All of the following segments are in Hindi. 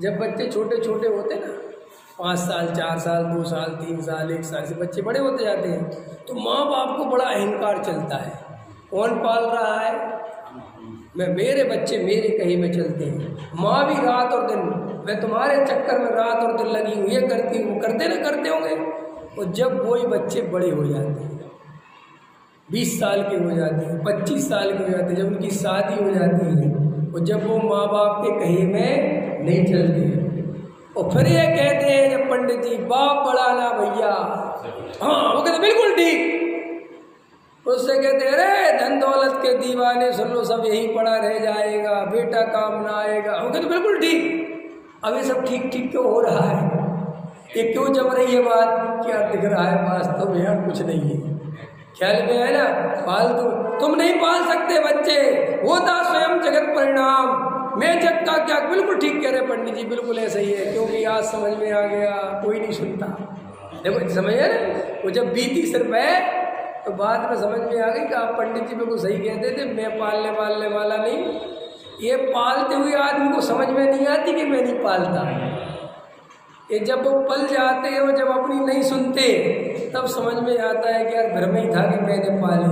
जब बच्चे छोटे छोटे होते ना, 5 साल 4 साल 2 साल 3 साल 1 साल से बच्चे बड़े होते जाते हैं, तो माँ बाप को बड़ा अहंकार चलता है। कौन पाल रहा है? मेरे बच्चे मेरे कहीं में चलते हैं। माँ भी रात और दिन, मैं तुम्हारे चक्कर में रात और दिन लगी हूँ, ये करती हूँ, करते ना करते होंगे। और जब वही बच्चे बड़े हो जाते हैं, 20 साल के हो जाते हैं, 25 साल के हो जाते हैं, जब उनकी शादी हो जाती है, और जब वो माँ बाप के कहीं में नहीं चलते, और फिर ये कहते हैं जब पंडित जी, बाप बड़ा ना भैया, हाँ वो कहते बिल्कुल ठीक। उससे कहते अरे धन दौलत के दीवाने सुन लो, सब यही पड़ा रह जाएगा, बेटा काम ना आएगा। वो कहते बिल्कुल ठीक। अब ये सब ठीक ठीक क्यों हो रहा है? ये क्यों जम रही है बात? क्या दिख रहा है वास्तव में? यहाँ कुछ नहीं है, ख्याल में है ना, फालतू। तुम नहीं पाल सकते बच्चे, वो था स्वयं जगत परिणाम, मैं जग का क्या। बिल्कुल ठीक कह रहे पंडित जी, बिल्कुल ऐसा ही है, क्योंकि आज समझ में आ गया, कोई नहीं सुनता। देखो समझ है ना, वो जब बीती सिर पे तो बाद में समझ में आ गई कि आप पंडित जी बिल्कुल सही कहते थे, मैं पालने वालने वाला नहीं। ये पालते हुए आदमी को समझ में नहीं आती कि मैं नहीं पालता। ये जब वो पल जाते हैं और जब अपनी नहीं सुनते, तब समझ में आता है कि यार घर में ही था कि मैंने पाले।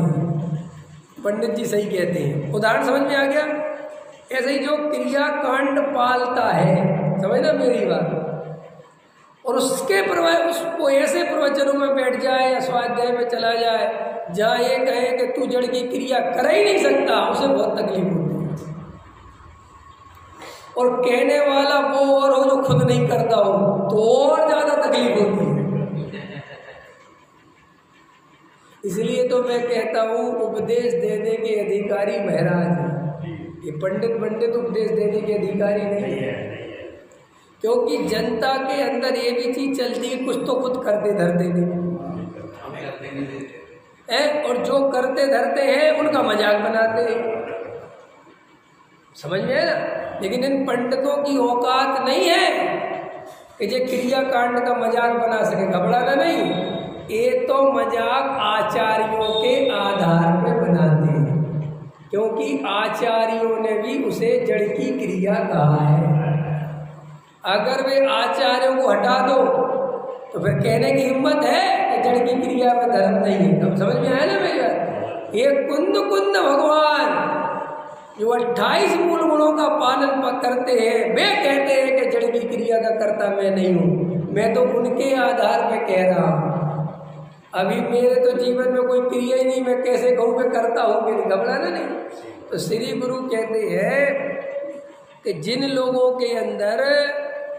पंडित जी सही कहते हैं। उदाहरण समझ में आ गया? ऐसे ही जो क्रिया कांड पालता है, समझना मेरी बात, और उसके उसको ऐसे प्रवचनों में बैठ जाए या स्वाध्याय में चला जाए जहाँ ये कहे कि तू जड़ की क्रिया कर ही नहीं सकता, उसे बहुत तकलीफ होती है। और कहने वाला वो और हो जो खुद नहीं करता हो, तो और ज़्यादा तकलीफ होती है। इसलिए तो मैं कहता हूँ उपदेश देने के अधिकारी महाराज हैं। ये पंडित उपदेश देने के अधिकारी नहीं है, क्योंकि जनता के अंदर ये भी चीज चलती है, कुछ तो खुद करते धरते नहीं है, और जो करते धरते हैं उनका मजाक बनाते हैं। समझ में है ना? लेकिन इन पंडितों की औकात नहीं है कि ये क्रिया कांड का मजाक बना सके। घबराना नहीं, ये तो मजाक आचार्यों के आधार पर बनाते हैं, क्योंकि आचार्यों ने भी उसे जड़ की क्रिया कहा है। अगर वे आचार्यों को हटा दो तो फिर कहने की हिम्मत है कि जड़ की क्रिया में धर्म नहीं है। तब समझ में आया ना मेरी बात? ये कुंद भगवान जो 28 मूल गुणों का पालन करते हैं, वे कहते हैं कि जड़ की क्रिया का कर्ता मैं नहीं हूँ, मैं तो उनके आधार पे कह रहा हूँ। अभी मेरे तो जीवन में कोई क्रिया ही नहीं, मैं कैसे कहूँ मैं करता हूँ? मेरी घबराना नहीं। तो श्री गुरु कहते हैं कि जिन लोगों के अंदर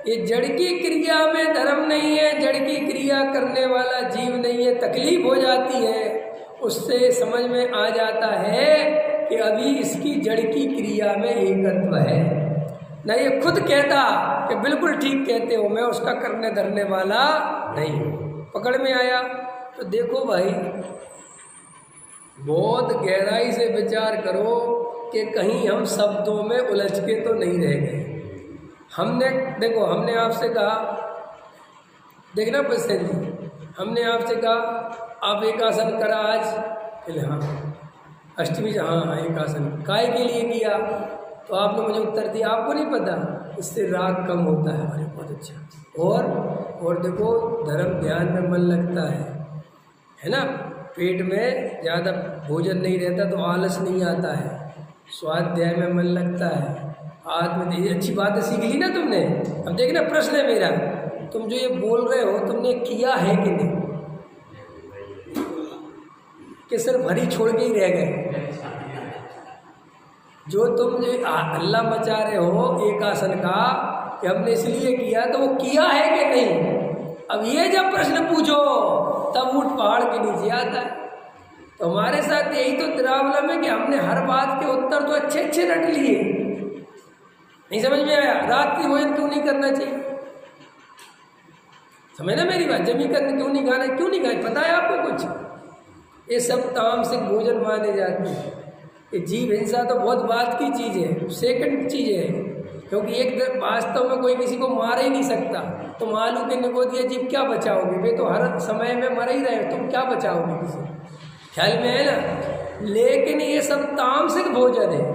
ये जड़ की क्रिया में धर्म नहीं है, जड़ की क्रिया करने वाला जीव नहीं है, तकलीफ हो जाती है, उससे समझ में आ जाता है कि अभी इसकी जड़ की क्रिया में एकत्व है। न ये खुद कहता कि बिल्कुल ठीक कहते हो, मैं उसका करने धरने वाला नहीं हूँ। पकड़ में आया? तो देखो भाई, बहुत गहराई से विचार करो कि कहीं हम शब्दों में उलझ के तो नहीं रह गए। हमने आपसे कहा, देखना प्रश्न जी, हमने आपसे कहा आप एक आसन करा आज, बोले हाँ अष्टमी से, हाँ एक आसन काय के लिए किया, तो आपने मुझे उत्तर दिया आपको नहीं पता, इससे राग कम होता है। अरे बहुत अच्छा। और देखो धर्म ध्यान में मन लगता है ना, पेट में ज़्यादा भोजन नहीं रहता तो आलस नहीं आता है, स्वाध्याय में मन लगता है, आत्म अच्छी बातें सीख ली ना तुमने। अब देखना प्रश्न है मेरा, तुम जो ये बोल रहे हो तुमने किया है कि नहीं, कि सिर्फ भरी छोड़ के ही रह गए? जो तुम जो हल्ला मचा रहे हो एक आसन का कि हमने इसलिए किया, तो वो किया है कि नहीं? अब ये जब प्रश्न पूछो तब ऊँट पहाड़ के नीचे आता है। तो हमारे साथ यही तो द्रावलम है कि हमने हर बात के उत्तर तो अच्छे अच्छे रट लिए। नहीं समझ में आया? रात्रि भोजन क्यों नहीं करना चाहिए? समझ ना मेरी बात? जमी करने क्यों नहीं खाना, क्यों नहीं खाना, पता है आपको कुछ? ये सब तामसिक भोजन माने जाते हैं। ये जीव हिंसा तो बहुत बात की चीज़ है, सेकंड चीज़ है, क्योंकि एक वास्तव में कोई किसी को मार ही नहीं सकता। तुम आलू के निगोदिया जीव क्या बचाओगे? वे तो हर समय में मर ही रहे, तुम क्या बचाओगे किसी? ख्याल में है ना? लेकिन ये सब तामसिक भोजन है।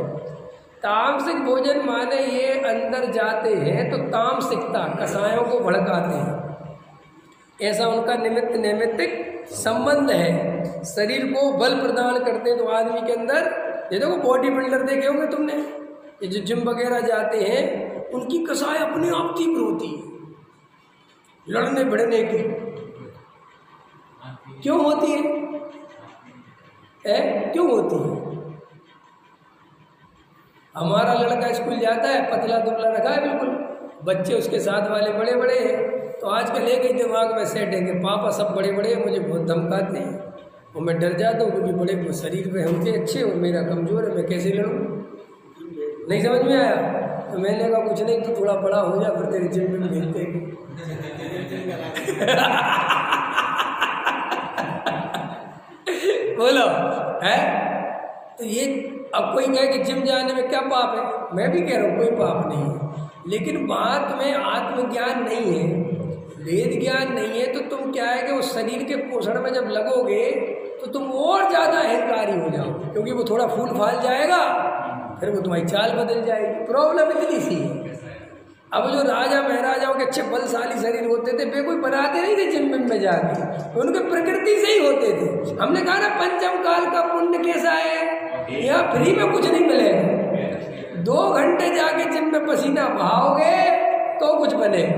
तामसिक भोजन माने ये अंदर जाते हैं तो तामसिकता कसायों को भड़काते हैं, ऐसा उनका निमित्त नैमित्तिक संबंध है। शरीर को बल प्रदान करते हैं। तो आदमी के अंदर ये देखो बॉडी बिल्डर देखे होंगे तुमने, ये जो जिम वगैरह जाते हैं उनकी कसाय अपने आप तीव्र होती है, लड़ने भिड़ने की। क्यों होती है? क्यों होती है? हमारा लड़का स्कूल जाता है, पतला दुबला रखा है बिल्कुल, बच्चे उसके साथ वाले बड़े बड़े हैं, तो आजकल एक ही दिमाग में सेट है कि पापा सब बड़े बड़े हैं, मुझे बहुत धमकाते हैं और मैं डर जाता हूँ क्योंकि बड़े शरीर पे हमसे अच्छे हो, मेरा कमज़ोर है, मैं कैसे लड़ूँ? नहीं समझ में आया? तो मैंने कहा कुछ नहीं, तो थोड़ा बड़ा हो जा फिर तेरे जिम में भेजते हैं। बोलो है। तो ये अब कोई कहे कि जिम जाने में क्या पाप है? मैं भी कह रहा हूँ कोई पाप नहीं है, लेकिन बात में आत्मज्ञान नहीं है, वेद ज्ञान नहीं है, तो तुम क्या है कि उस शरीर के पोषण में जब लगोगे तो तुम और ज़्यादा अहंकारी हो जाओ, क्योंकि वो थोड़ा फूल फाल जाएगा, फिर वो तुम्हारी चाल बदल जाएगी। प्रॉब्लम इतनी सी है। अब जो राजा महाराजाओं के अच्छे बलशाली शरीर होते थे, वे कोई बनाते नहीं थे जिम में जाके, उनके प्रकृति से ही होते थे। हमने कहा ना पंचम काल का पुण्य कैसा है, यहाँ फ्री में कुछ नहीं मिलेगा। 2 घंटे जाके जिम में पसीना बहाओगे तो कुछ बनेगा,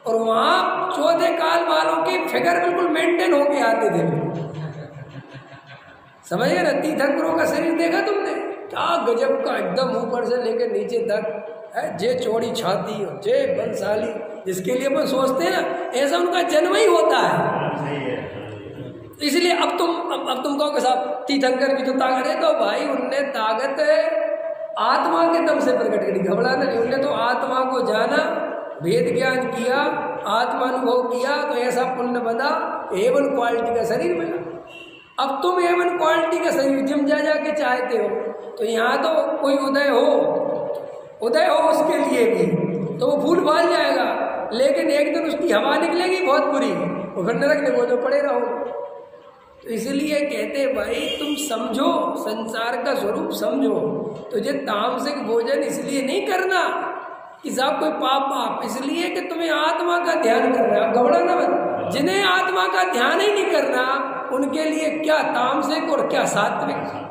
और वहाँ 14 काल वालों की फिगर बिल्कुल मेंटेन होके आते थे। समझ गए ना? तीर्थंकरों का शरीर देखा तुमने? क्या गजब का, एकदम ऊपर से लेकर नीचे तक है, जे चौड़ी छाती और जे बलशाली, जिसके लिए अपन सोचते हैं ना, ऐसा उनका जन्म ही होता है। इसलिए अब तुम कहोगे साहब तीर्थंकर भी तो ताकत है, तो भाई उनने ताकत आत्मा के दम से प्रकट करी, घबराना नहीं। उनने तो आत्मा को जाना, वेद ज्ञान किया, आत्मानुभव किया, तो ऐसा पुण्य बना, A1 क्वालिटी का शरीर मिला। अब तुम A1 क्वालिटी का शरीर जिम जा के चाहते हो, तो यहाँ तो कोई उदय हो उसके लिए भी, तो वो फूल फाल जाएगा, लेकिन एक दिन उसकी हवा निकलेगी बहुत बुरी, वो फिर नरक में तो पड़े रहो। तो इसलिए कहते भाई तुम समझो, संसार का स्वरूप समझो। तुझे तामसिक भोजन इसलिए नहीं करना कि साहब कोई पाप, इसलिए कि तुम्हें आत्मा का ध्यान करना है। घबराना मत। जिन्हें आत्मा का ध्यान ही नहीं करना, उनके लिए क्या तामसिक और क्या सात्विक।